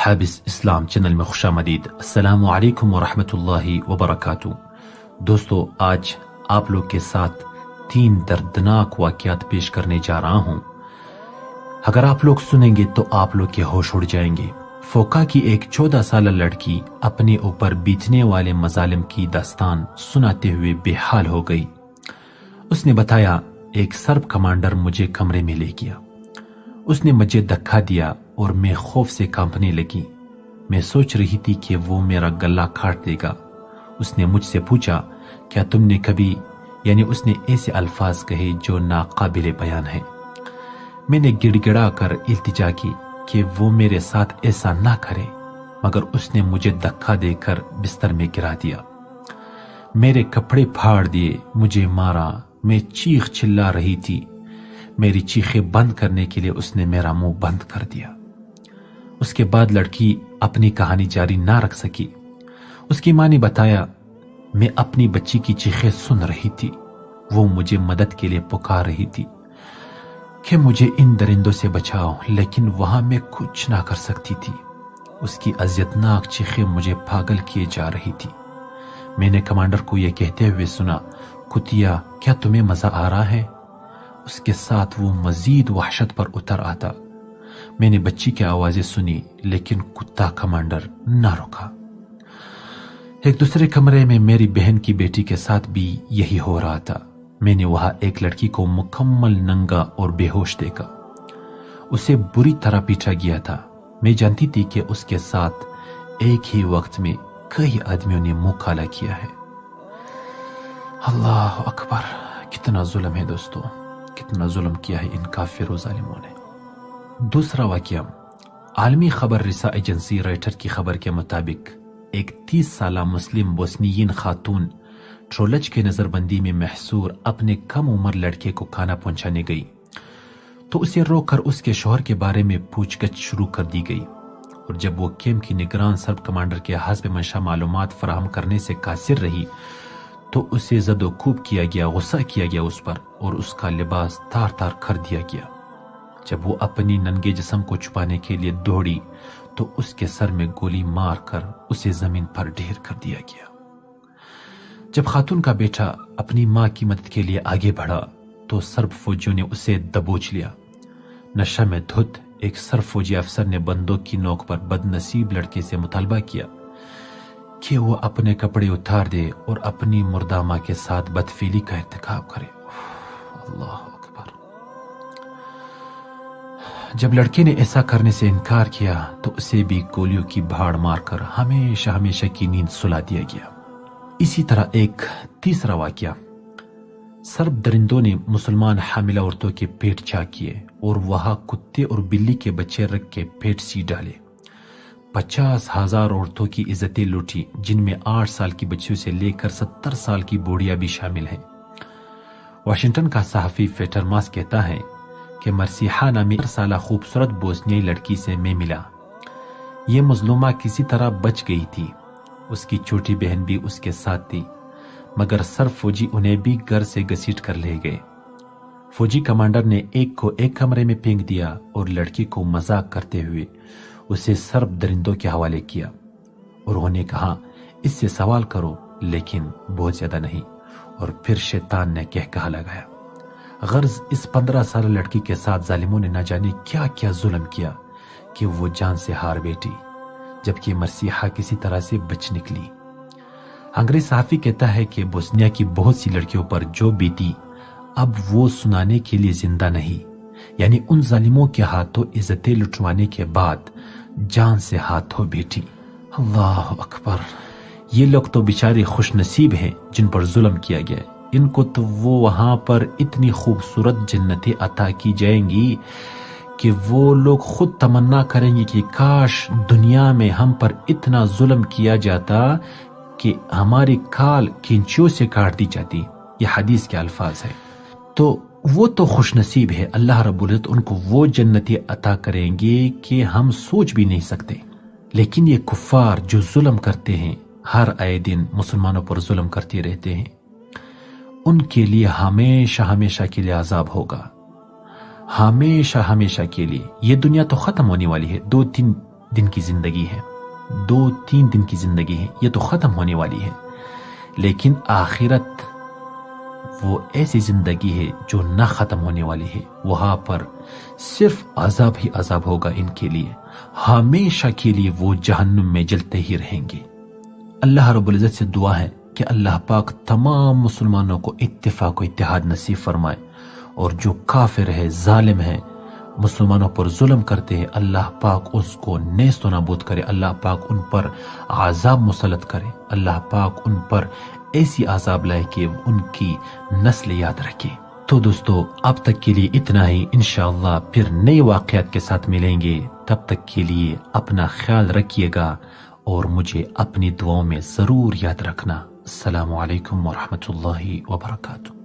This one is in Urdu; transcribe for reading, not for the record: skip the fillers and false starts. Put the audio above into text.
حابس اسلام چینل میں خوش آمدید۔ السلام علیکم ورحمۃ اللہ وبرکاتہ۔ دوستو، آج آپ لوگ کے ساتھ 3 دردناک واقعات پیش کرنے جا رہا ہوں۔ اگر آپ لوگ سنیں گے تو آپ لوگ کے ہوش اڑ جائیں گے۔ فوکا کی ایک 14 سالہ لڑکی اپنے اوپر بیتنے والے مظالم کی داستان سناتے ہوئے بے حال ہو گئی۔ اس نے بتایا، ایک سرب کمانڈر مجھے کمرے میں لے گیا۔ اس نے مجھے دھکا دیا اور میں خوف سے کانپنے لگی۔ میں سوچ رہی تھی کہ وہ میرا گلا کاٹ دے گا۔ اس نے مجھ سے پوچھا، کیا تم نے کبھی، یعنی اس نے ایسے الفاظ کہے جو ناقابل بیان ہیں۔ میں نے گڑ گڑا کر التجا کی کہ وہ میرے ساتھ ایسا نہ کرے، مگر اس نے مجھے دھکا دے کر بستر میں گرا دیا۔ میرے کپڑے پھاڑ دیے، مجھے مارا۔ میں چیخ چلا رہی تھی۔ میری چیخیں بند کرنے کے لیے اس نے میرا منہ بند کر دیا۔ اس کے بعد لڑکی اپنی کہانی جاری نہ رکھ سکی۔ اس کی ماں نے بتایا، میں اپنی بچی کی چیخیں سن رہی تھی۔ وہ مجھے مدد کے لیے پکار رہی تھی کہ مجھے ان درندوں سے بچاؤ، لیکن وہاں میں کچھ نہ کر سکتی تھی۔ اس کی اذیتناک چیخیں مجھے پاگل کیے جا رہی تھی۔ میں نے کمانڈر کو یہ کہتے ہوئے سنا، کتیا، کیا تمہیں مزہ آ رہا ہے؟ اس کے ساتھ وہ مزید وحشت پر اتر آتا۔ میں نے بچی کی آوازیں سنی، لیکن کتا کمانڈر نہ رکا۔ ایک دوسرے کمرے میں میری بہن کی بیٹی کے ساتھ بھی یہی ہو رہا تھا۔ میں نے وہاں ایک لڑکی کو مکمل ننگا اور بے ہوش دیکھا۔ اسے بری طرح پیٹا گیا تھا۔ میں جانتی تھی کہ اس کے ساتھ ایک ہی وقت میں کئی آدمیوں نے منہ کالا کیا ہے۔ اللہ اکبر، کتنا ظلم ہے دوستو، کتنا ظلم کیا ہے ان کافر و ظالموں نے۔ دوسرا واقعہ، عالمی خبر رساں ایجنسی رائٹر کی خبر کے مطابق ایک 30 سالہ مسلم بوسنیین خاتون ٹرولچ کے نظر بندی میں محصور اپنے کم عمر لڑکے کو کھانا پہنچانے گئی تو اسے روک کر اس کے شوہر کے بارے میں پوچھ گچھ شروع کر دی گئی، اور جب وہ کیمپ کی نگران سرب کمانڈر کے حسب منشا معلومات فراہم کرنے سے قاصر رہی تو اسے زد و کوب کیا گیا، غصہ کیا گیا اس پر، اور اس کا لباس تار تار کر دیا گیا۔ جب وہ اپنی ننگے جسم کو چھپانے کے لیے دوڑی تو اس کے سر میں گولی مار کر اسے زمین پر ڈھیر کر دیا گیا۔ جب خاتون کا بیٹا اپنی ماں کی مدد کے لیے آگے بڑھا تو سرب فوجیوں نے اسے دبوچ لیا۔ نشہ میں دھت ایک سرب فوجی افسر نے بندوق کی نوک پر بد نصیب لڑکے سے مطالبہ کیا کہ وہ اپنے کپڑے اتار دے اور اپنی مردہ ماں کے ساتھ بدفعلی کا ارتکاب کرے۔ اللہ اکبر۔ جب لڑکے نے ایسا کرنے سے انکار کیا تو اسے بھی گولیوں کی بھاڑ مار کر ہمیشہ ہمیشہ کی نیند سلا دیا گیا۔ اسی طرح ایک تیسرا واقعہ، سرب درندوں نے مسلمان حاملہ عورتوں کے پیٹ چاک کیے اور وہاں کتے اور بلی کے بچے رکھ کے پیٹ سی ڈالے۔ 50,000 عورتوں کی عزتیں لوٹی، جن میں 8 سال کی بچیوں سے لے کر 70 سال کی بوڑھیاں بھی شامل ہیں۔ واشنگٹن کا صحافی پیٹر ماس کہتا ہے کہ مرسیحہ نامی 4 سالہ خوبصورت بوسنیائی لڑکی سے میں ملا۔ یہ مظلومہ کسی طرح بچ گئی تھی۔ اس کی چھوٹی بہن بھی اس کے ساتھ تھی، مگر سرب فوجی انہیں بھی گھر سے گھسیٹ کر لے گئے۔ فوجی کمانڈر نے ایک کو ایک کمرے میں پھینک دیا اور لڑکی کو مذاق کرتے ہوئے اسے سرب درندوں کے حوالے کیا، اور انہوں نے کہا، اس سے سوال کرو لیکن بہت زیادہ نہیں، اور پھر شیطان نے کہا لگایا۔ غرض اس 15 سالہ لڑکی کے ساتھ ظالموں نے نہ جانے کیا کیا ظلم کیا کہ وہ جان سے ہار بیٹھی، جبکہ مرسیحہ کسی طرح سے بچ نکلی۔ انگریز صحافی کہتا ہے کہ بوسنیا کی بہت سی لڑکیوں پر جو بیتی اب وہ سنانے کے لیے زندہ نہیں، یعنی ان ظالموں کے ہاتھوں عزتیں لٹوانے کے بعد جان سے ہاتھ دھو بیٹھی۔ اللہ اکبر۔ یہ لوگ تو بیچارے خوش نصیب ہیں جن پر ظلم کیا گیا ہے۔ ان کو تو وہ وہاں پر اتنی خوبصورت جنتیں عطا کی جائیں گی کہ وہ لوگ خود تمنا کریں گے کہ کاش دنیا میں ہم پر اتنا ظلم کیا جاتا کہ ہماری کھال کینچیوں سے کاٹ دی جاتی۔ یہ حدیث کے الفاظ ہیں۔ تو وہ تو خوش نصیب ہے، اللہ رب العزت ان کو وہ جنتیں عطا کریں گے کہ ہم سوچ بھی نہیں سکتے۔ لیکن یہ کفار جو ظلم کرتے ہیں، ہر آئے دن مسلمانوں پر ظلم کرتے رہتے ہیں، ان کے لیے ہمیشہ ہمیشہ کے لیے عذاب ہوگا، ہمیشہ ہمیشہ کے لیے۔ یہ دنیا تو ختم ہونے والی ہے، 2-3 دن کی زندگی ہے، 2-3 دن کی زندگی ہے، یہ تو ختم ہونے والی ہے، لیکن آخرت وہ ایسی زندگی ہے جو نہ ختم ہونے والی ہے۔ وہاں پر صرف عذاب ہی عذاب ہوگا ان کے لیے، ہمیشہ کے لیے وہ جہنم میں جلتے ہی رہیں گے۔ اللہ رب العزت سے دعا ہے کہ اللہ پاک تمام مسلمانوں کو اتفاق و اتحاد نصیب فرمائے، اور جو کافر ہے، ظالم ہے، مسلمانوں پر ظلم کرتے ہیں، اللہ پاک اس کو نیست و نابود کرے، اللہ پاک ان پر عذاب مسلط کرے، اللہ پاک ان پر ایسی عذاب لائے کہ ان کی نسل یاد رکھے۔ تو دوستو اب تک کے لیے اتنا ہی، انشاءاللہ پھر نئے واقعات کے ساتھ ملیں گے، تب تک کے لیے اپنا خیال رکھیے گا اور مجھے اپنی دعاؤں میں ضرور یاد رکھنا۔ السلام علیکم ورحمۃ اللہ وبرکاتہ۔